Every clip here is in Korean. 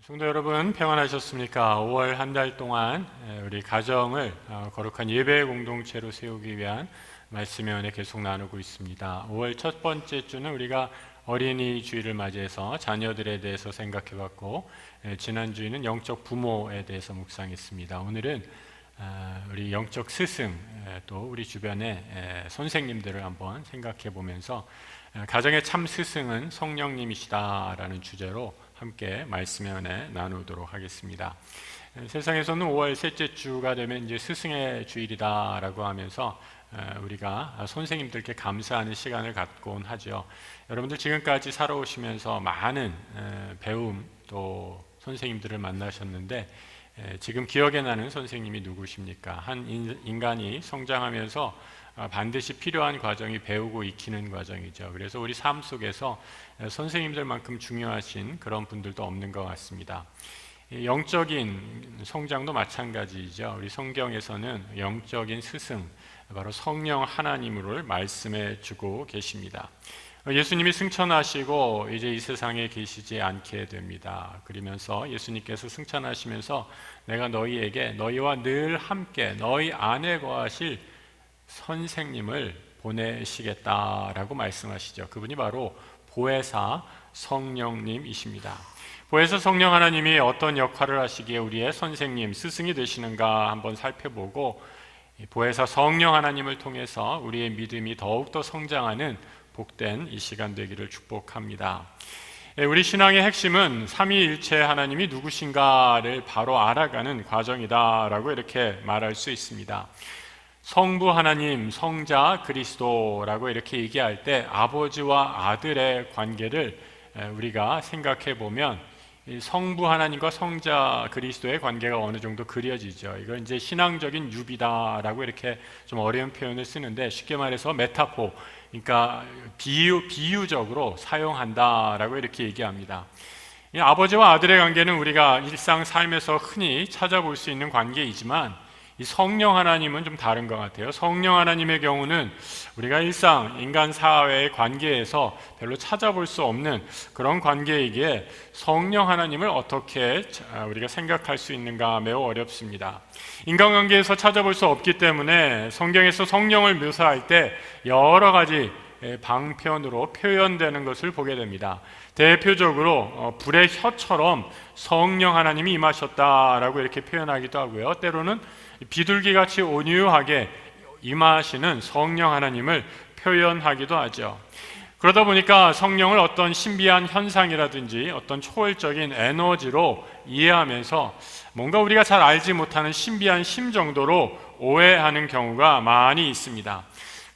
성도 여러분 평안하셨습니까? 5월 한 달 동안 우리 가정을 거룩한 예배 공동체로 세우기 위한 말씀의 은혜 계속 나누고 있습니다. 5월 첫 번째 주는 우리가 어린이 주일을 맞이해서 자녀들에 대해서 생각해봤고, 지난 주에는 영적 부모에 대해서 묵상했습니다. 오늘은 우리 영적 스승, 또 우리 주변의 선생님들을 한번 생각해 보면서 가정의 참 스승은 성령님이시다라는 주제로 함께 말씀의 은혜 나누도록 하겠습니다. 세상에서는 5월 셋째 주가 되면 이제 스승의 주일이다라고 하면서 우리가 선생님들께 감사하는 시간을 갖곤 하죠. 여러분들 지금까지 살아오시면서 많은 배움 또 선생님들을 만나셨는데, 지금 기억에 나는 선생님이 누구십니까? 한 인간이 성장하면서 반드시 필요한 과정이 배우고 익히는 과정이죠. 그래서 우리 삶 속에서 선생님들만큼 중요하신 그런 분들도 없는 것 같습니다. 영적인 성장도 마찬가지이죠. 우리 성경에서는 영적인 스승, 바로 성령 하나님을 말씀해 주고 계십니다. 예수님이 승천하시고 이제 이 세상에 계시지 않게 됩니다. 그러면서 예수님께서 승천하시면서 내가 너희에게 너희와 늘 함께 너희 안에 거하실 선생님을 보내시겠다라고 말씀하시죠. 그분이 바로 보혜사 성령님이십니다. 보혜사 성령 하나님이 어떤 역할을 하시기에 우리의 선생님, 스승이 되시는가 한번 살펴보고, 보혜사 성령 하나님을 통해서 우리의 믿음이 더욱더 성장하는 복된 이 시간 되기를 축복합니다. 우리 신앙의 핵심은 삼위일체 하나님이 누구신가를 바로 알아가는 과정이다라고 이렇게 말할 수 있습니다. 성부 하나님, 성자 그리스도라고 이렇게 얘기할 때 아버지와 아들의 관계를 우리가 생각해 보면 성부 하나님과 성자 그리스도의 관계가 어느 정도 그려지죠. 이건 이제 신앙적인 유비다라고 이렇게 좀 어려운 표현을 쓰는데, 쉽게 말해서 메타포, 그러니까 비유적으로 사용한다라고 이렇게 얘기합니다. 이 아버지와 아들의 관계는 우리가 일상 삶에서 흔히 찾아볼 수 있는 관계이지만, 이 성령 하나님은 좀 다른 것 같아요. 성령 하나님의 경우는 우리가 일상 인간 사회의 관계에서 별로 찾아볼 수 없는 그런 관계이기에 성령 하나님을 어떻게 우리가 생각할 수 있는가 매우 어렵습니다. 인간관계에서 찾아볼 수 없기 때문에 성경에서 성령을 묘사할 때 여러 가지 방편으로 표현되는 것을 보게 됩니다. 대표적으로 불의 혀처럼 성령 하나님이 임하셨다라고 이렇게 표현하기도 하고요. 때로는 비둘기같이 온유하게 임하시는 성령 하나님을 표현하기도 하죠. 그러다 보니까 성령을 어떤 신비한 현상이라든지 어떤 초월적인 에너지로 이해하면서 뭔가 우리가 잘 알지 못하는 신비한 심 정도로 오해하는 경우가 많이 있습니다.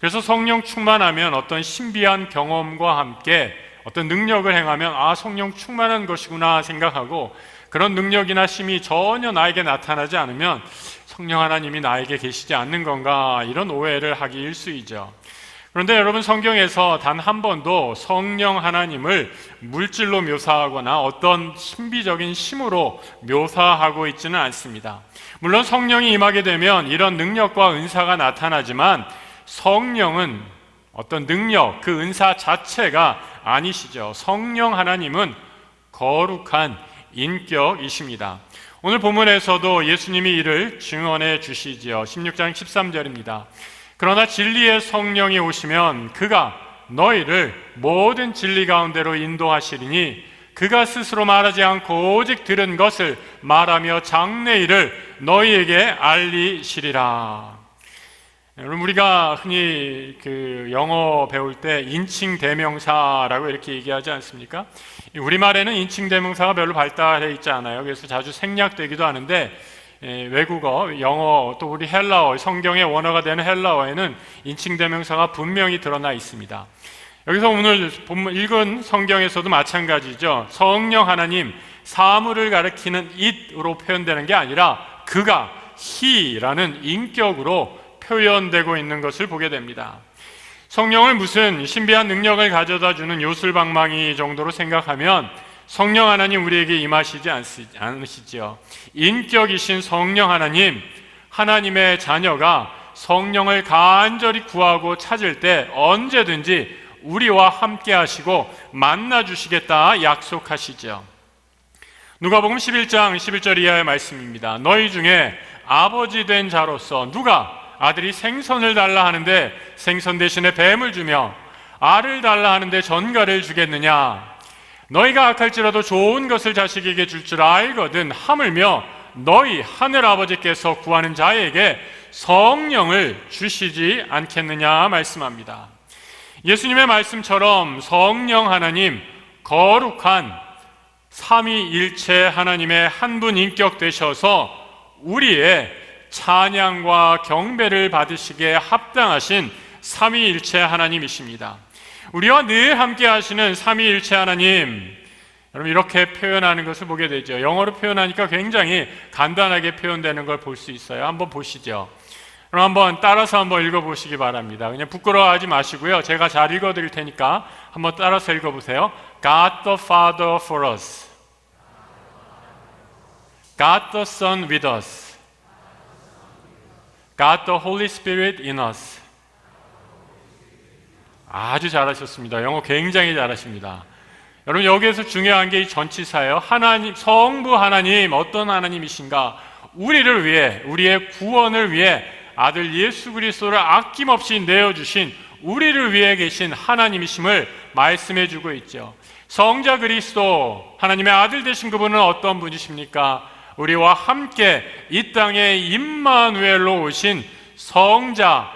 그래서 성령 충만하면 어떤 신비한 경험과 함께 어떤 능력을 행하면 성령 충만한 것이구나 생각하고, 그런 능력이나 심이 전혀 나에게 나타나지 않으면 성령 하나님이 나에게 계시지 않는 건가, 이런 오해를 하기 일쑤이죠. 그런데 여러분, 성경에서 단 한 번도 성령 하나님을 물질로 묘사하거나 어떤 신비적인 심으로 묘사하고 있지는 않습니다. 물론 성령이 임하게 되면 이런 능력과 은사가 나타나지만 성령은 어떤 능력, 그 은사 자체가 아니시죠. 성령 하나님은 거룩한 인격이십니다. 오늘 본문에서도 예수님이 이를 증언해 주시지요. 16장 13절입니다. 그러나 진리의 성령이 오시면 그가 너희를 모든 진리 가운데로 인도하시리니 그가 스스로 말하지 않고 오직 들은 것을 말하며 장래일을 너희에게 알리시리라. 여러분, 우리가 흔히 영어 배울 때 인칭 대명사라고 이렇게 얘기하지 않습니까? 우리말에는 인칭 대명사가 별로 발달해 있지 않아요. 그래서 자주 생략되기도 하는데, 외국어, 영어, 또 우리 헬라어, 성경의 원어가 되는 헬라어에는 인칭 대명사가 분명히 드러나 있습니다. 여기서 오늘 본문 읽은 성경에서도 마찬가지죠. 성령 하나님, 사물을 가리키는 it으로 표현되는 게 아니라 그가, he라는 인격으로 표현되고 있는 것을 보게 됩니다. 성령을 무슨 신비한 능력을 가져다 주는 요술방망이 정도로 생각하면 성령 하나님 우리에게 임하시지 않으시죠. 인격이신 성령 하나님, 하나님의 자녀가 성령을 간절히 구하고 찾을 때 언제든지 우리와 함께 하시고 만나 주시겠다 약속하시죠. 누가복음 11장 11절 이하의 말씀입니다. 너희 중에 아버지 된 자로서 누가 아들이 생선을 달라 하는데 생선 대신에 뱀을 주며 알을 달라 하는데 전갈을 주겠느냐? 너희가 악할지라도 좋은 것을 자식에게 줄 줄 알거든 하물며 너희 하늘 아버지께서 구하는 자에게 성령을 주시지 않겠느냐 말씀합니다. 예수님의 말씀처럼 성령 하나님, 거룩한 삼위일체 하나님의 한 분 인격 되셔서 우리의 찬양과 경배를 받으시기에 합당하신 삼위일체 하나님이십니다. 우리와 늘 함께 하시는 삼위일체 하나님, 여러분 이렇게 표현하는 것을 보게 되죠. 영어로 표현하니까 굉장히 간단하게 표현되는 걸 볼 수 있어요. 한번 보시죠. 그럼 한번 따라서 한번 읽어보시기 바랍니다. 그냥 부끄러워하지 마시고요. 제가 잘 읽어드릴 테니까 한번 따라서 읽어보세요. God the Father for us, God the Son with us, God the Holy Spirit in us. 아주 잘하셨습니다. 영어 굉장히 잘하십니다. 여러분 여기에서 중요한 게 이 전치사예요. 하나님, 성부 하나님, 어떤 하나님이신가? 우리를 위해, 우리의 구원을 위해 아들 예수 그리스도를 아낌없이 내어주신 우리를 위해 계신 하나님이심을 말씀해 주고 있죠. 성자 그리스도, 하나님의 아들 되신 그분은 어떤 분이십니까? 우리와 함께 이 땅에 임마누엘로 오신 성자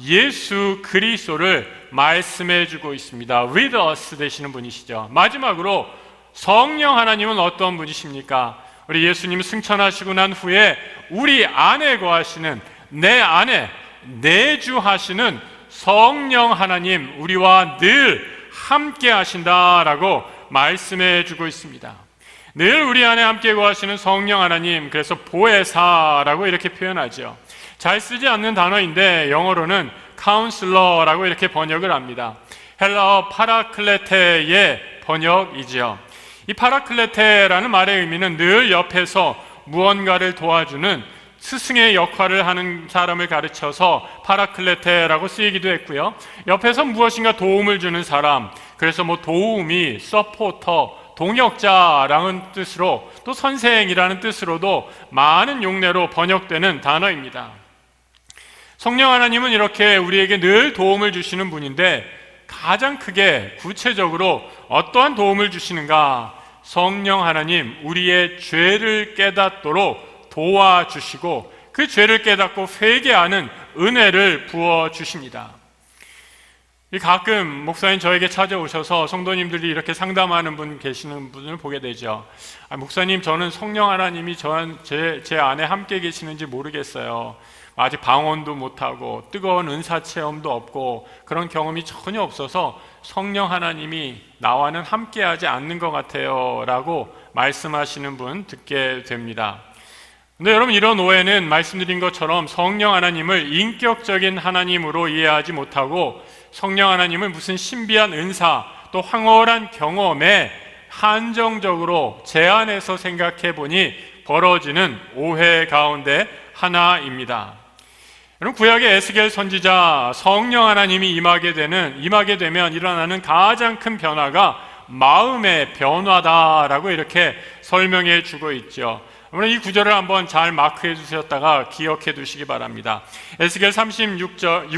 예수 그리스도를 말씀해 주고 있습니다. With us 되시는 분이시죠. 마지막으로 성령 하나님은 어떤 분이십니까? 우리 예수님 승천하시고 난 후에 우리 안에 거하시는, 내 안에 내주하시는 성령 하나님, 우리와 늘 함께 하신다라고 말씀해 주고 있습니다. 늘 우리 안에 함께 거하시는 성령 하나님, 그래서 보혜사라고 이렇게 표현하죠. 잘 쓰지 않는 단어인데 영어로는 카운슬러라고 이렇게 번역을 합니다. 헬라어 파라클레테의 번역이지요. 이 파라클레테라는 말의 의미는 늘 옆에서 무언가를 도와주는 스승의 역할을 하는 사람을 가르쳐서 파라클레테라고 쓰이기도 했고요. 옆에서 무엇인가 도움을 주는 사람, 그래서 뭐 도우미, 서포터, 동역자라는 뜻으로, 또 선생이라는 뜻으로도 많은 용례로 번역되는 단어입니다. 성령 하나님은 이렇게 우리에게 늘 도움을 주시는 분인데 가장 크게 구체적으로 어떠한 도움을 주시는가? 성령 하나님, 우리의 죄를 깨닫도록 도와주시고 그 죄를 깨닫고 회개하는 은혜를 부어주십니다. 가끔 목사님 저에게 찾아오셔서 성도님들이 이렇게 상담하는 분 계시는 분을 보게 되죠. 목사님, 저는 성령 하나님이 제 안에 함께 계시는지 모르겠어요. 아직 방언도 못하고 뜨거운 은사 체험도 없고 그런 경험이 전혀 없어서 성령 하나님이 나와는 함께하지 않는 것 같아요 라고 말씀하시는 분 듣게 됩니다. 근데 여러분, 이런 오해는 말씀드린 것처럼 성령 하나님을 인격적인 하나님으로 이해하지 못하고 성령 하나님을 무슨 신비한 은사 또 황홀한 경험에 한정적으로 제한해서 생각해 보니 벌어지는 오해 가운데 하나입니다. 여러분, 구약의 에스겔 선지자, 성령 하나님이 임하게 되면 일어나는 가장 큰 변화가 마음의 변화다라고 이렇게 설명해 주고 있죠. 여러분, 이 구절을 한번 잘 마크해 주셨다가 기억해 두시기 바랍니다. 에스겔 36장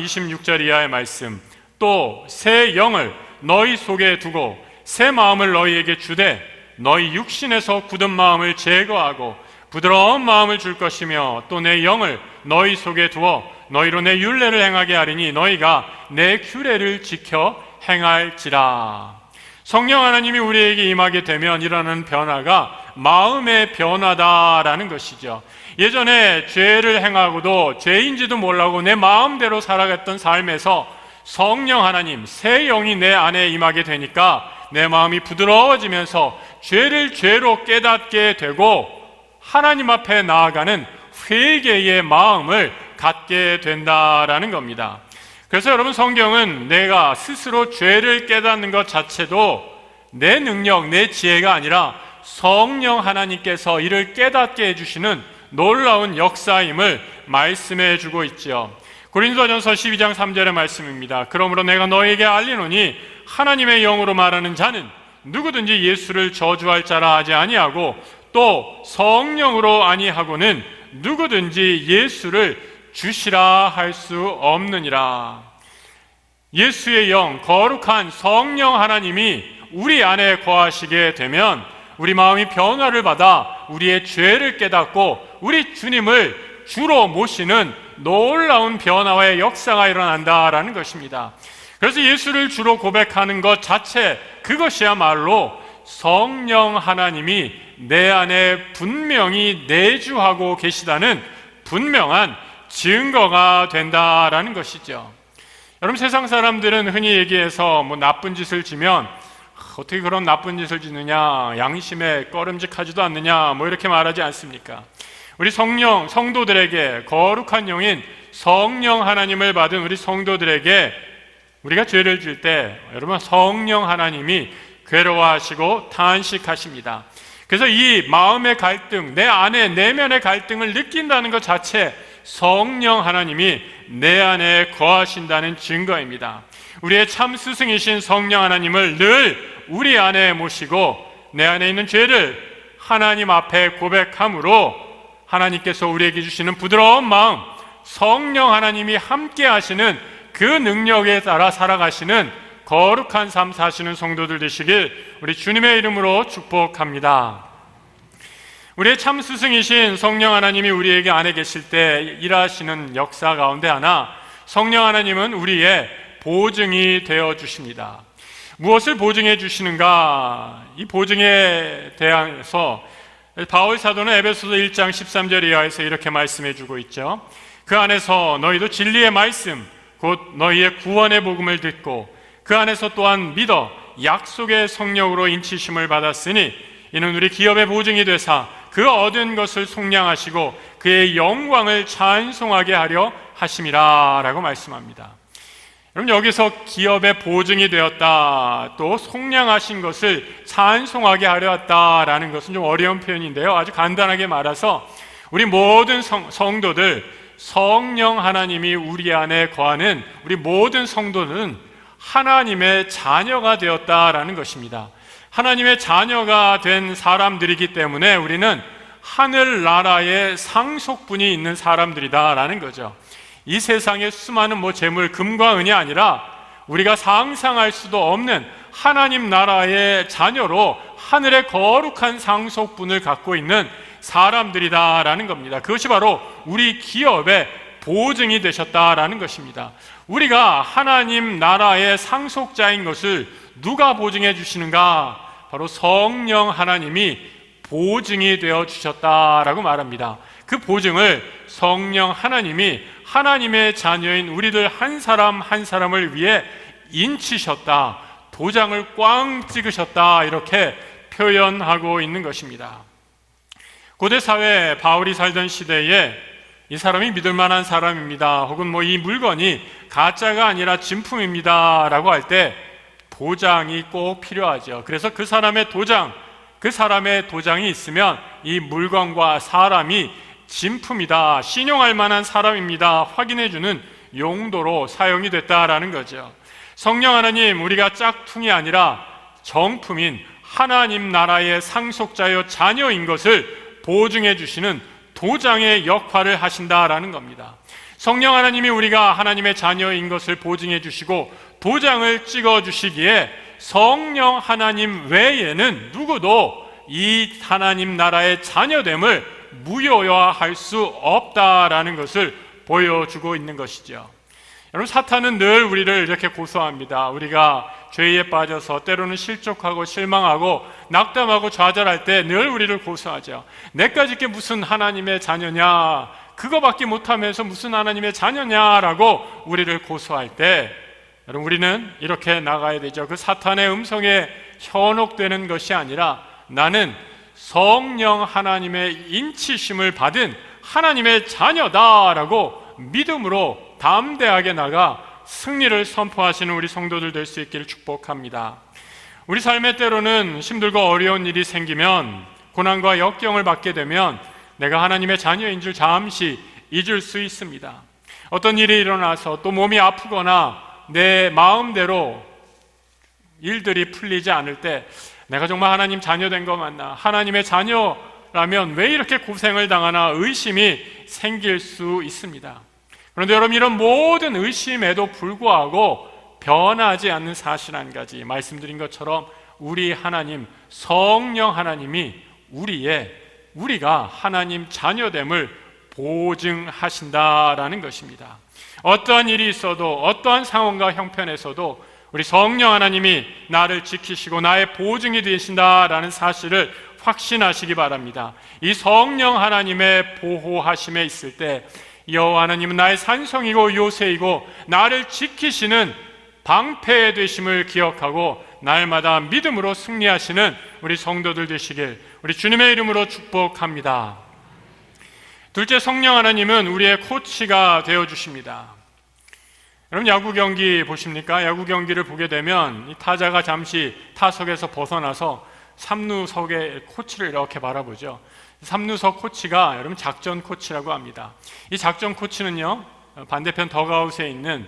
26절 이하의 말씀. 또 새 영을 너희 속에 두고 새 마음을 너희에게 주되 너희 육신에서 굳은 마음을 제거하고 부드러운 마음을 줄 것이며 또 내 영을 너희 속에 두어 너희로 내 율례를 행하게 하리니 너희가 내 규례를 지켜 행할지라. 성령 하나님이 우리에게 임하게 되면 일어나는 변화가 마음의 변화다라는 것이죠. 예전에 죄를 행하고도 죄인지도 몰라고 내 마음대로 살아갔던 삶에서 성령 하나님, 새 영이 내 안에 임하게 되니까 내 마음이 부드러워지면서 죄를 죄로 깨닫게 되고 하나님 앞에 나아가는 회개의 마음을 갖게 된다라는 겁니다. 그래서 여러분, 성경은 내가 스스로 죄를 깨닫는 것 자체도 내 능력, 내 지혜가 아니라 성령 하나님께서 이를 깨닫게 해주시는 놀라운 역사임을 말씀해 주고 있죠. 고린도전서 12장 3절의 말씀입니다. 그러므로 내가 너에게 알리노니 하나님의 영으로 말하는 자는 누구든지 예수를 저주할 자라 하지 아니하고 또 성령으로 아니하고는 누구든지 예수를 주시라 할 수 없느니라. 예수의 영, 거룩한 성령 하나님이 우리 안에 거하시게 되면 우리 마음이 변화를 받아 우리의 죄를 깨닫고 우리 주님을 주로 모시는 놀라운 변화의 역사가 일어난다라는 것입니다. 그래서 예수를 주로 고백하는 것 자체, 그것이야말로 성령 하나님이 내 안에 분명히 내주하고 계시다는 분명한 증거가 된다라는 것이죠. 여러분, 세상 사람들은 흔히 얘기해서 나쁜 짓을 지면 어떻게 그런 나쁜 짓을 짓느냐, 양심에 꺼름직하지도 않느냐, 이렇게 말하지 않습니까? 우리 성도들에게, 거룩한 영인 성령 하나님을 받은 우리 성도들에게 우리가 죄를 질 때 여러분, 성령 하나님이 괴로워하시고 탄식하십니다. 그래서 이 마음의 갈등, 내 안에 내면의 갈등을 느낀다는 것 자체, 성령 하나님이 내 안에 거하신다는 증거입니다. 우리의 참 스승이신 성령 하나님을 늘 우리 안에 모시고 내 안에 있는 죄를 하나님 앞에 고백함으로 하나님께서 우리에게 주시는 부드러운 마음, 성령 하나님이 함께 하시는 그 능력에 따라 살아가시는 거룩한 삶 사시는 성도들 되시길 우리 주님의 이름으로 축복합니다. 우리의 참 스승이신 성령 하나님이 우리에게 안에 계실 때 일하시는 역사 가운데 하나, 성령 하나님은 우리의 보증이 되어 주십니다. 무엇을 보증해 주시는가? 이 보증에 대해서 바울 사도는 에베소서 1장 13절 이하에서 이렇게 말씀해 주고 있죠. 그 안에서 너희도 진리의 말씀, 곧 너희의 구원의 복음을 듣고 그 안에서 또한 믿어 약속의 성령으로 인치심을 받았으니 이는 우리 기업의 보증이 되사 그 얻은 것을 속량하시고 그의 영광을 찬송하게 하려 하심이라 라고 말씀합니다. 여러분, 여기서 기업의 보증이 되었다, 또 속량하신 것을 찬송하게 하려 했다라는 것은 좀 어려운 표현인데요, 아주 간단하게 말해서 우리 모든 성도들, 성령 하나님이 우리 안에 거하는 우리 모든 성도는 하나님의 자녀가 되었다라는 것입니다. 하나님의 자녀가 된 사람들이기 때문에 우리는 하늘나라의 상속분이 있는 사람들이다라는 거죠. 이 세상의 수많은 재물, 금과 은이 아니라 우리가 상상할 수도 없는 하나님 나라의 자녀로 하늘의 거룩한 상속분을 갖고 있는 사람들이다라는 겁니다. 그것이 바로 우리 기업의 보증이 되셨다라는 것입니다. 우리가 하나님 나라의 상속자인 것을 누가 보증해 주시는가? 바로 성령 하나님이 보증이 되어 주셨다라고 말합니다. 그 보증을 성령 하나님이 하나님의 자녀인 우리들 한 사람 한 사람을 위해 인치셨다, 도장을 꽝 찍으셨다, 이렇게 표현하고 있는 것입니다. 고대 사회 바울이 살던 시대에 이 사람이 믿을 만한 사람입니다, 혹은 이 물건이 가짜가 아니라 진품입니다 라고 할 때 도장이 꼭 필요하죠. 그래서 그 사람의 도장이 있으면 이 물건과 사람이 진품이다, 신용할 만한 사람입니다 확인해주는 용도로 사용이 됐다라는 거죠. 성령 하나님, 우리가 짝퉁이 아니라 정품인 하나님 나라의 상속자여 자녀인 것을 보증해 주시는 도장의 역할을 하신다라는 겁니다. 성령 하나님이 우리가 하나님의 자녀인 것을 보증해 주시고 도장을 찍어 주시기에 성령 하나님 외에는 누구도 이 하나님 나라의 자녀됨을 무효화할 수 없다라는 것을 보여주고 있는 것이죠. 여러분, 사탄은 늘 우리를 이렇게 고소합니다. 우리가 죄에 빠져서 때로는 실족하고 실망하고 낙담하고 좌절할 때 늘 우리를 고소하죠. 내까지 게 무슨 하나님의 자녀냐, 그거밖에 못하면서 무슨 하나님의 자녀냐라고 우리를 고소할 때 여러분, 우리는 이렇게 나가야 되죠. 그 사탄의 음성에 현혹되는 것이 아니라 나는 성령 하나님의 인치심을 받은 하나님의 자녀다라고 믿음으로 담대하게 나가 승리를 선포하시는 우리 성도들 될 수 있기를 축복합니다. 우리 삶의 때로는 힘들고 어려운 일이 생기면, 고난과 역경을 받게 되면 내가 하나님의 자녀인 줄 잠시 잊을 수 있습니다. 어떤 일이 일어나서 또 몸이 아프거나 내 마음대로 일들이 풀리지 않을 때 내가 정말 하나님 자녀된 거 맞나? 하나님의 자녀라면 왜 이렇게 고생을 당하나 의심이 생길 수 있습니다. 그런데 여러분, 이런 모든 의심에도 불구하고 변하지 않는 사실 한 가지, 말씀드린 것처럼 우리 하나님, 성령 하나님이 우리가 하나님 자녀됨을 보증하신다라는 것입니다. 어떠한 일이 있어도, 어떠한 상황과 형편에서도 우리 성령 하나님이 나를 지키시고 나의 보증이 되신다라는 사실을 확신하시기 바랍니다. 이 성령 하나님의 보호하심에 있을 때 여호와 하나님은 나의 산성이고 요새이고 나를 지키시는 방패 되심을 기억하고 날마다 믿음으로 승리하시는 우리 성도들 되시길 우리 주님의 이름으로 축복합니다. 둘째, 성령 하나님은 우리의 코치가 되어주십니다. 여러분, 야구 경기 보십니까? 야구 경기를 보게 되면 이 타자가 잠시 타석에서 벗어나서 3루석의 코치를 이렇게 바라보죠. 3루석 코치가 여러분 작전 코치라고 합니다. 이 작전 코치는요, 반대편 덕아웃에 있는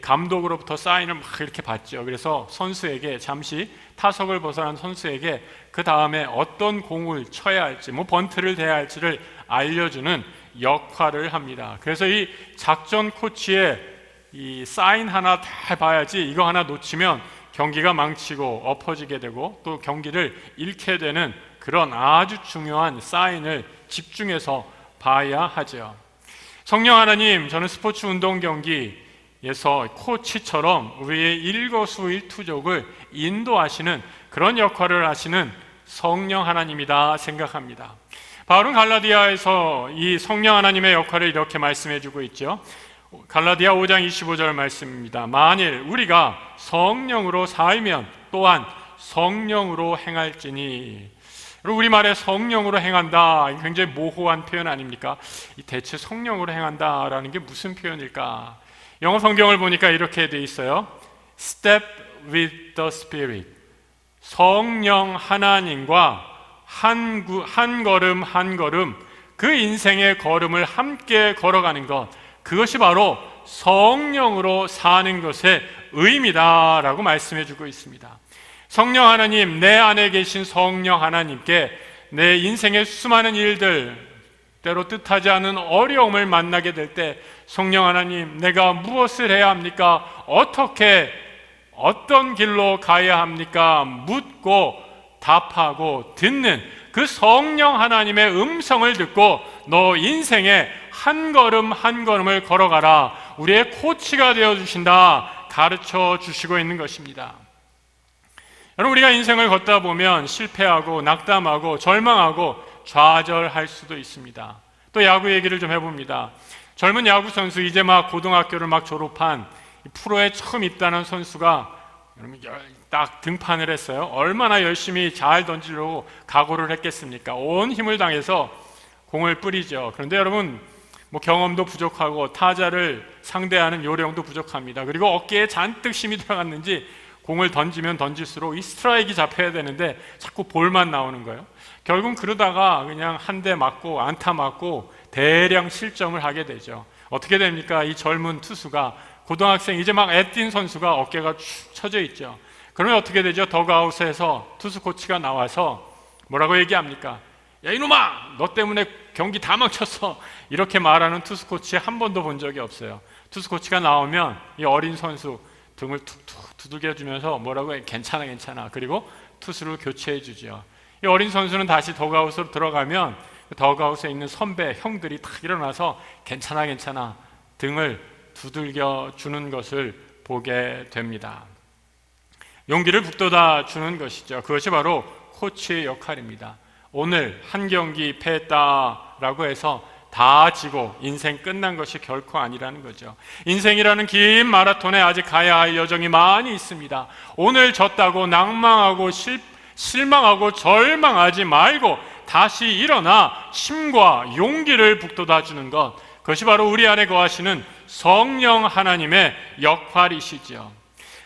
감독으로부터 사인을 막 이렇게 받죠. 그래서 선수에게, 잠시 타석을 벗어난 선수에게 그 다음에 어떤 공을 쳐야 할지, 번트를 대야 할지를 알려주는 역할을 합니다. 그래서 이 작전 코치의 이 사인 하나 다 봐야지 이거 하나 놓치면 경기가 망치고 엎어지게 되고 또 경기를 잃게 되는 그런 아주 중요한 사인을 집중해서 봐야 하죠. 성령 하나님, 저는 스포츠 운동 경기에서 코치처럼 우리의 일거수일투족을 인도하시는 그런 역할을 하시는 성령 하나님이다 생각합니다. 바울은 갈라디아에서 이 성령 하나님의 역할을 이렇게 말씀해 주고 있죠. 갈라디아 5장 25절 말씀입니다. 만일 우리가 성령으로 살면 또한 성령으로 행할지니. 우리말에 성령으로 행한다, 굉장히 모호한 표현 아닙니까? 대체 성령으로 행한다라는 게 무슨 표현일까? 영어 성경을 보니까 이렇게 돼 있어요. Step with the Spirit. 성령 하나님과 한 걸음 한 걸음 그 인생의 걸음을 함께 걸어가는 것, 그것이 바로 성령으로 사는 것의 의미다라고 말씀해 주고 있습니다. 성령 하나님, 내 안에 계신 성령 하나님께 내 인생의 수많은 일들, 때로 뜻하지 않은 어려움을 만나게 될 때 성령 하나님, 내가 무엇을 해야 합니까? 어떤 길로 가야 합니까? 묻고 답하고 듣는 그 성령 하나님의 음성을 듣고 너 인생에 한 걸음 한 걸음을 걸어가라, 우리의 코치가 되어주신다 가르쳐 주시고 있는 것입니다. 여러분, 우리가 인생을 걷다 보면 실패하고 낙담하고 절망하고 좌절할 수도 있습니다. 또 야구 얘기를 좀 해봅니다. 젊은 야구 선수, 이제 막 고등학교를 막 졸업한 프로에 처음 입단한 선수가 여러분 딱 등판을 했어요. 얼마나 열심히 잘 던지려고 각오를 했겠습니까? 온 힘을 당해서 공을 뿌리죠. 그런데 여러분, 경험도 부족하고 타자를 상대하는 요령도 부족합니다. 그리고 어깨에 잔뜩 힘이 들어갔는지 공을 던지면 던질수록 이 스트라이크가 잡혀야 되는데 자꾸 볼만 나오는 거예요. 결국 그러다가 그냥 한 대 맞고 안타 맞고 대량 실점을 하게 되죠. 어떻게 됩니까? 이 젊은 투수가, 고등학생 이제 막 애뛴 선수가 어깨가 축 처져 있죠. 그러면 어떻게 되죠? 덕아웃에서 투수 코치가 나와서 뭐라고 얘기합니까? 야, 이놈아! 너 때문에 경기 다 망쳤어! 이렇게 말하는 투수 코치 한 번도 본 적이 없어요. 투수 코치가 나오면 이 어린 선수 등을 툭툭 두들겨주면서 뭐라고 해? 괜찮아 괜찮아. 그리고 투수를 교체해 주죠. 이 어린 선수는 다시 덕아웃으로 들어가면 덕아웃에 있는 선배, 형들이 다 일어나서 괜찮아 괜찮아 등을 두들겨 주는 것을 보게 됩니다. 용기를 북돋아 주는 것이죠. 그것이 바로 코치의 역할입니다. 오늘 한 경기 패했다라고 해서 다 지고 인생 끝난 것이 결코 아니라는 거죠. 인생이라는 긴 마라톤에 아직 가야 할 여정이 많이 있습니다. 오늘 졌다고 낭망하고 실망하고 절망하지 말고 다시 일어나 힘과 용기를 북돋아 주는 것, 그것이 바로 우리 안에 거하시는 성령 하나님의 역할이시죠.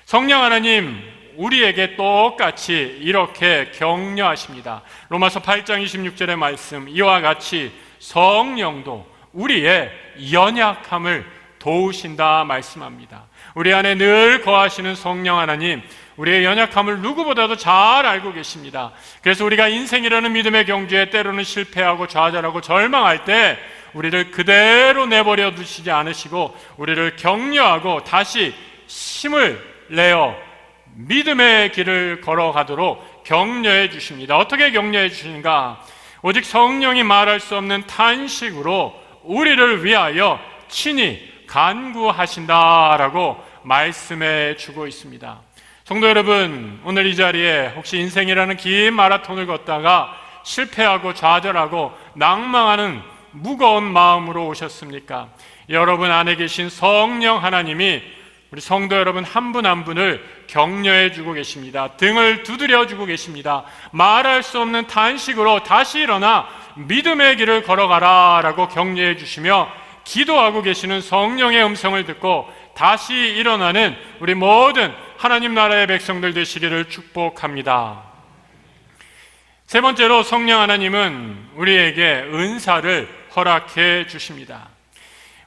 성령 하나님, 우리에게 똑같이 이렇게 격려하십니다. 로마서 8장 26절의 말씀, 이와 같이 성령도 우리의 연약함을 도우신다 말씀합니다. 우리 안에 늘 거하시는 성령 하나님, 우리의 연약함을 누구보다도 잘 알고 계십니다. 그래서 우리가 인생이라는 믿음의 경주에 때로는 실패하고 좌절하고 절망할 때 우리를 그대로 내버려 두시지 않으시고 우리를 격려하고 다시 힘을 내어 믿음의 길을 걸어가도록 격려해 주십니다. 어떻게 격려해 주시는가? 오직 성령이 말할 수 없는 탄식으로 우리를 위하여 친히 간구하신다라고 말씀해 주고 있습니다. 성도 여러분, 오늘 이 자리에 혹시 인생이라는 긴 마라톤을 걷다가 실패하고 좌절하고 낭망하는 무거운 마음으로 오셨습니까? 여러분 안에 계신 성령 하나님이 우리 성도 여러분 한 분 한 분을 격려해 주고 계십니다. 등을 두드려 주고 계십니다. 말할 수 없는 탄식으로 다시 일어나 믿음의 길을 걸어가라 라고 격려해 주시며 기도하고 계시는 성령의 음성을 듣고 다시 일어나는 우리 모든 하나님 나라의 백성들 되시기를 축복합니다. 세 번째로 성령 하나님은 우리에게 은사를 허락해 주십니다.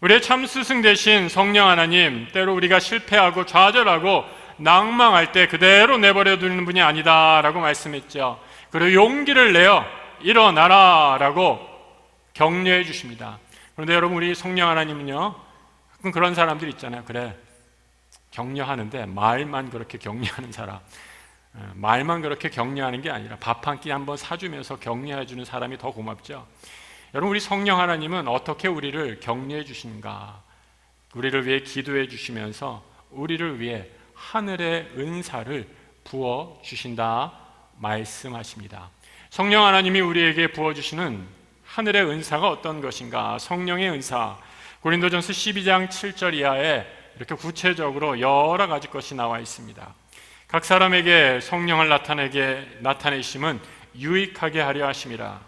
우리의 참 스승 되신 성령 하나님, 때로 우리가 실패하고 좌절하고 낭망할 때 그대로 내버려 두는 분이 아니다라고 말씀했죠. 그리고 용기를 내어 일어나라 라고 격려해 주십니다. 그런데 여러분, 우리 성령 하나님은요, 가끔 그런 사람들 있잖아요. 그래, 격려하는데 말만 그렇게 격려하는 사람, 말만 그렇게 격려하는 게 아니라 밥 한 끼 한번 사주면서 격려해 주는 사람이 더 고맙죠. 여러분, 우리 성령 하나님은 어떻게 우리를 격려해 주시는가? 우리를 위해 기도해 주시면서 우리를 위해 하늘의 은사를 부어 주신다 말씀하십니다. 성령 하나님이 우리에게 부어주시는 하늘의 은사가 어떤 것인가? 성령의 은사, 고린도전서 12장 7절 이하에 이렇게 구체적으로 여러 가지 것이 나와 있습니다. 각 사람에게 성령을 나타내심은 유익하게 하려 하심이라.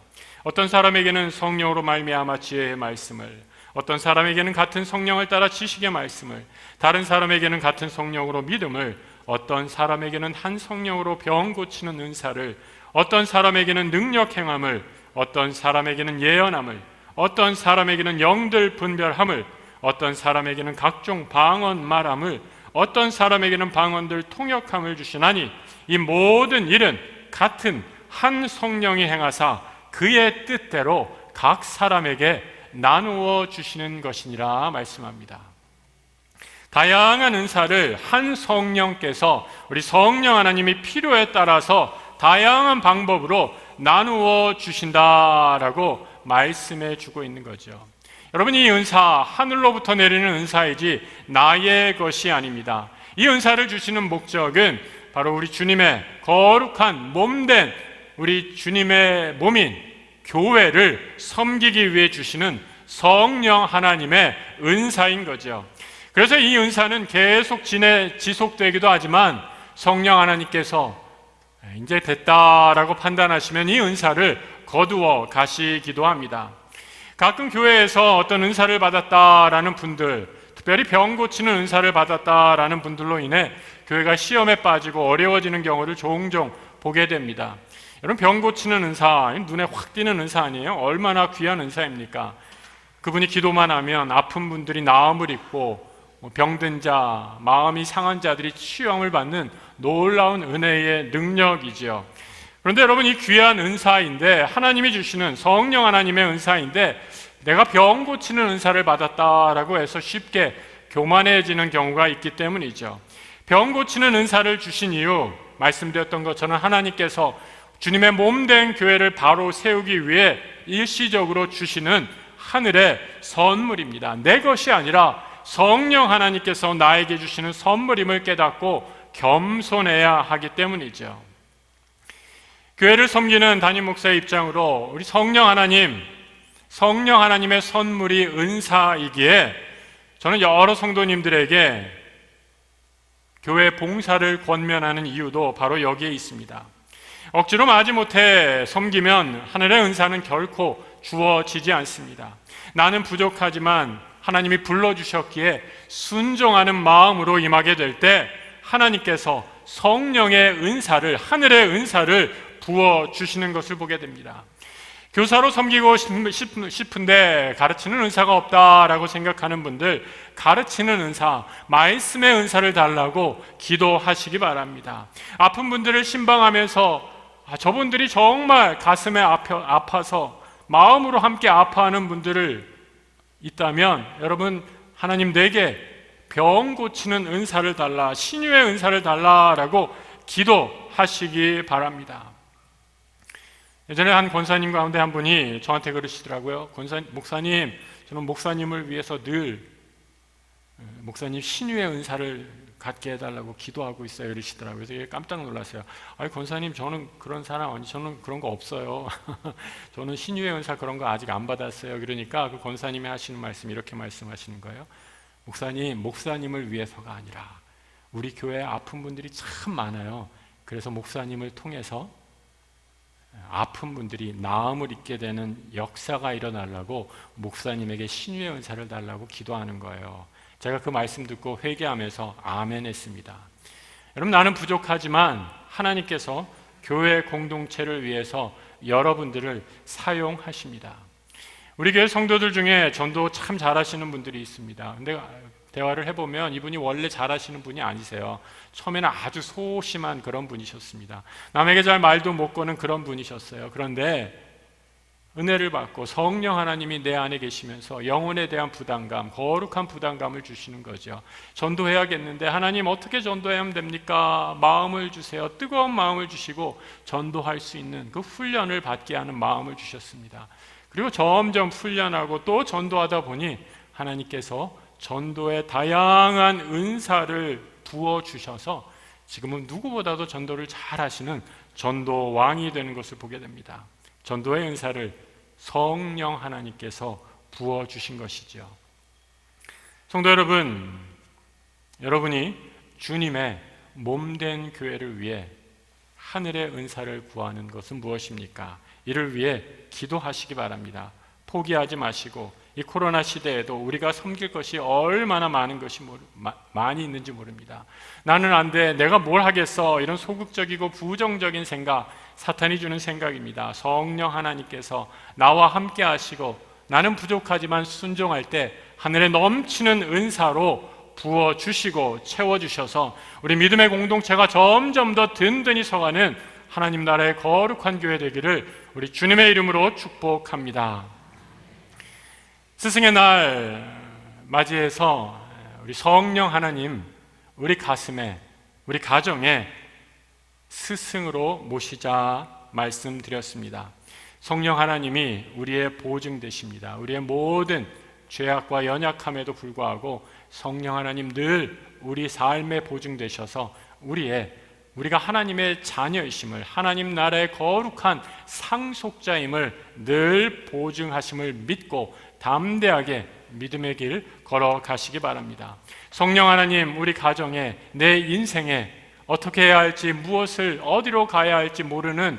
어떤 사람에게는 성령으로 말미암아 지혜의 말씀을, 어떤 사람에게는 같은 성령을 따라 지식의 말씀을, 다른 사람에게는 같은 성령으로 믿음을, 어떤 사람에게는 한 성령으로 병 고치는 은사를, 어떤 사람에게는 능력 행함을, 어떤 사람에게는 예언함을, 어떤 사람에게는 영들 분별함을, 어떤 사람에게는 각종 방언 말함을, 어떤 사람에게는 방언들 통역함을 주시나니 이 모든 일은 같은 한 성령이 행하사 그의 뜻대로 각 사람에게 나누어 주시는 것이니라 말씀합니다. 다양한 은사를 한 성령께서, 우리 성령 하나님이 필요에 따라서 다양한 방법으로 나누어 주신다라고 말씀해 주고 있는 거죠. 여러분, 이 은사 하늘로부터 내리는 은사이지 나의 것이 아닙니다. 이 은사를 주시는 목적은 바로 우리 주님의 거룩한 몸된 우리 주님의 몸인 교회를 섬기기 위해 주시는 성령 하나님의 은사인 거죠. 그래서 이 은사는 계속 지속되기도 하지만 성령 하나님께서 이제 됐다라고 판단하시면 이 은사를 거두어 가시기도 합니다. 가끔 교회에서 어떤 은사를 받았다라는 분들, 특별히 병 고치는 은사를 받았다라는 분들로 인해 교회가 시험에 빠지고 어려워지는 경우를 종종 보게 됩니다. 여러분, 병 고치는 은사, 눈에 확 띄는 은사 아니에요? 얼마나 귀한 은사입니까? 그분이 기도만 하면 아픈 분들이 나음을 입고 병든 자, 마음이 상한 자들이 치유함을 받는 놀라운 은혜의 능력이지요. 그런데 여러분, 이 귀한 은사인데, 하나님이 주시는 성령 하나님의 은사인데 내가 병 고치는 은사를 받았다라고 해서 쉽게 교만해지는 경우가 있기 때문이죠. 병 고치는 은사를 주신 이유, 말씀드렸던 것처럼 하나님께서 주님의 몸된 교회를 바로 세우기 위해 일시적으로 주시는 하늘의 선물입니다. 내 것이 아니라 성령 하나님께서 나에게 주시는 선물임을 깨닫고 겸손해야 하기 때문이죠. 교회를 섬기는 담임 목사의 입장으로 우리 성령 하나님의 선물이 은사이기에 저는 여러 성도님들에게 교회 봉사를 권면하는 이유도 바로 여기에 있습니다. 억지로 마지못해 섬기면 하늘의 은사는 결코 주어지지 않습니다. 나는 부족하지만 하나님이 불러주셨기에 순종하는 마음으로 임하게 될 때 하나님께서 성령의 은사를, 하늘의 은사를 부어주시는 것을 보게 됩니다. 교사로 섬기고 싶은데 가르치는 은사가 없다라고 생각하는 분들, 가르치는 은사, 말씀의 은사를 달라고 기도하시기 바랍니다. 아픈 분들을 신방하면서 저분들이 정말 가슴에 아파서 마음으로 함께 아파하는 분들을 있다면 여러분, 하나님 내게 병 고치는 은사를 달라, 신유의 은사를 달라라고 기도하시기 바랍니다. 예전에 한 권사님 가운데 한 분이 저한테 그러시더라고요. 목사님, 저는 목사님을 위해서 늘 목사님 신유의 은사를 갖게 해달라고 기도하고 있어요, 이러시더라고요. 그래서 깜짝 놀랐어요. 아니 권사님, 저는 그런 사람 아니, 저는 그런 거 없어요. 저는 신유의 은사 그런 거 아직 안 받았어요. 그러니까 그 권사님이 하시는 말씀, 이렇게 말씀하시는 거예요. 목사님, 목사님을 위해서가 아니라 우리 교회에 아픈 분들이 참 많아요. 그래서 목사님을 통해서 아픈 분들이 나음을 입게 되는 역사가 일어나려고 목사님에게 신유의 은사를 달라고 기도하는 거예요. 제가 그 말씀 듣고 회개하면서 아멘 했습니다. 여러분, 나는 부족하지만 하나님께서 교회 공동체를 위해서 여러분들을 사용하십니다. 우리 교회 성도들 중에 전도 참 잘하시는 분들이 있습니다. 근데 대화를 해보면 이분이 원래 잘하시는 분이 아니세요. 처음에는 아주 소심한 그런 분이셨습니다. 남에게 잘 말도 못 거는 그런 분이셨어요. 그런데 은혜를 받고 성령 하나님이 내 안에 계시면서 영혼에 대한 부담감, 거룩한 부담감을 주시는 거죠. 전도해야겠는데 하나님 어떻게 전도하면 됩니까? 마음을 주세요. 뜨거운 마음을 주시고 전도할 수 있는 그 훈련을 받게 하는 마음을 주셨습니다. 그리고 점점 훈련하고 또 전도하다 보니 하나님께서 전도의 다양한 은사를 부어주셔서 지금은 누구보다도 전도를 잘 하시는 전도 왕이 되는 것을 보게 됩니다. 전도의 은사를 성령 하나님께서 부어주신 것이죠. 성도 여러분, 여러분이 주님의 몸된 교회를 위해 하늘의 은사를 구하는 것은 무엇입니까? 이를 위해 기도하시기 바랍니다. 포기하지 마시고 이 코로나 시대에도 우리가 섬길 것이 얼마나 많이 있는지 모릅니다. 나는 안 돼, 내가 뭘 하겠어, 이런 소극적이고 부정적인 생각, 사탄이 주는 생각입니다. 성령 하나님께서 나와 함께 하시고 나는 부족하지만 순종할 때 하늘에 넘치는 은사로 부어주시고 채워주셔서 우리 믿음의 공동체가 점점 더 든든히 서가는 하나님 나라의 거룩한 교회 되기를 우리 주님의 이름으로 축복합니다. 스승의 날 맞이해서 우리 성령 하나님 우리 가슴에, 우리 가정에 스승으로 모시자 말씀드렸습니다. 성령 하나님이 우리의 보증 되십니다. 우리의 모든 죄악과 연약함에도 불구하고 성령 하나님 늘 우리 삶의 보증 되셔서 우리가 하나님의 자녀이심을, 하나님 나라의 거룩한 상속자임을 늘 보증하심을 믿고 담대하게 믿음의 길 걸어가시기 바랍니다. 성령 하나님 우리 가정에, 내 인생에 어떻게 해야 할지, 무엇을 어디로 가야 할지 모르는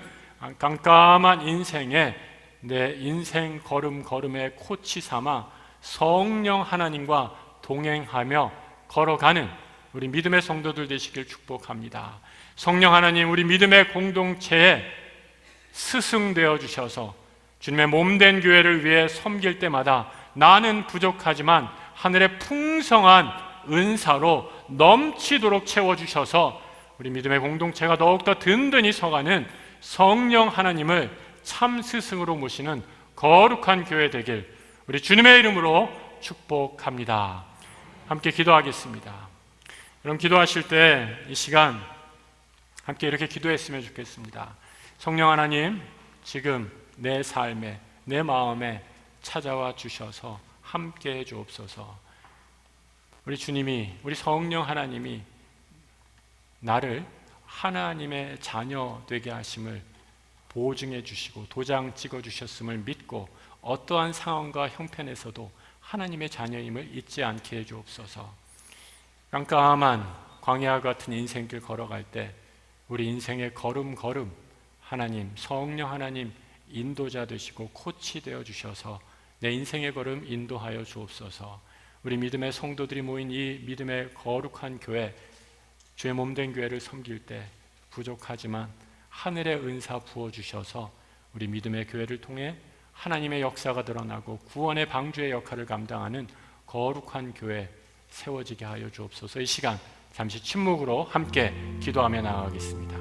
깜깜한 인생에 내 인생 걸음걸음에 코치 삼아 성령 하나님과 동행하며 걸어가는 우리 믿음의 성도들 되시길 축복합니다. 성령 하나님 우리 믿음의 공동체에 스승 되어 주셔서 주님의 몸된 교회를 위해 섬길 때마다 나는 부족하지만 하늘의 풍성한 은사로 넘치도록 채워주셔서 우리 믿음의 공동체가 더욱더 든든히 서가는 성령 하나님을 참 스승으로 모시는 거룩한 교회 되길 우리 주님의 이름으로 축복합니다. 함께 기도하겠습니다. 여러분 기도하실 때 이 시간 함께 이렇게 기도했으면 좋겠습니다. 성령 하나님, 지금 내 삶에, 내 마음에 찾아와 주셔서 함께 해 주옵소서. 우리 주님이, 우리 성령 하나님이 나를 하나님의 자녀 되게 하심을 보증해 주시고 도장 찍어 주셨음을 믿고 어떠한 상황과 형편에서도 하나님의 자녀임을 잊지 않게 해 주옵소서. 깜깜한 광야 같은 인생길 걸어갈 때 우리 인생의 걸음걸음 하나님, 성령 하나님 인도자 되시고 코치 되어 주셔서 내 인생의 걸음 인도하여 주옵소서. 우리 믿음의 성도들이 모인 이 믿음의 거룩한 교회, 주의 몸된 교회를 섬길 때 부족하지만 하늘의 은사 부어주셔서 우리 믿음의 교회를 통해 하나님의 역사가 드러나고 구원의 방주의 역할을 감당하는 거룩한 교회 세워지게 하여 주옵소서. 이 시간 잠시 침묵으로 함께 기도하며 나아가겠습니다.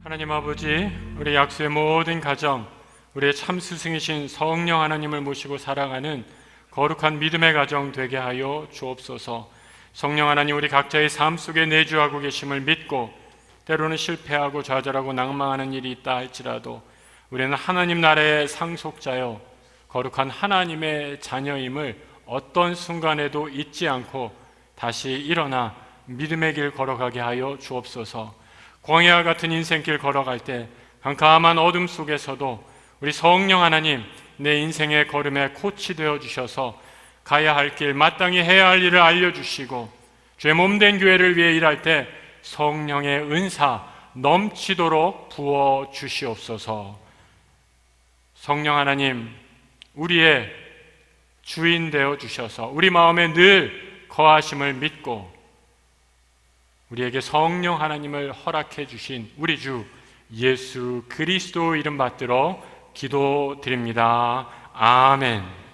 하나님 아버지, 우리 약수의 모든 가정, 우리의 참 스승이신 성령 하나님을 모시고 살아가는 거룩한 믿음의 가정 되게 하여 주옵소서. 성령 하나님, 우리 각자의 삶 속에 내주하고 계심을 믿고 때로는 실패하고 좌절하고 낭망하는 일이 있다 할지라도 우리는 하나님 나라의 상속자여 거룩한 하나님의 자녀임을 어떤 순간에도 잊지 않고 다시 일어나 믿음의 길 걸어가게 하여 주옵소서. 광야 같은 인생길 걸어갈 때 캄캄한 어둠 속에서도 우리 성령 하나님, 내 인생의 걸음에 코치 되어 주셔서 가야 할 길, 마땅히 해야 할 일을 알려주시고 죄 몸된 교회를 위해 일할 때 성령의 은사 넘치도록 부어 주시옵소서. 성령 하나님, 우리의 주인 되어 주셔서 우리 마음에 늘 거하심을 믿고 우리에게 성령 하나님을 허락해 주신 우리 주 예수 그리스도 이름 받들어 기도드립니다. 아멘.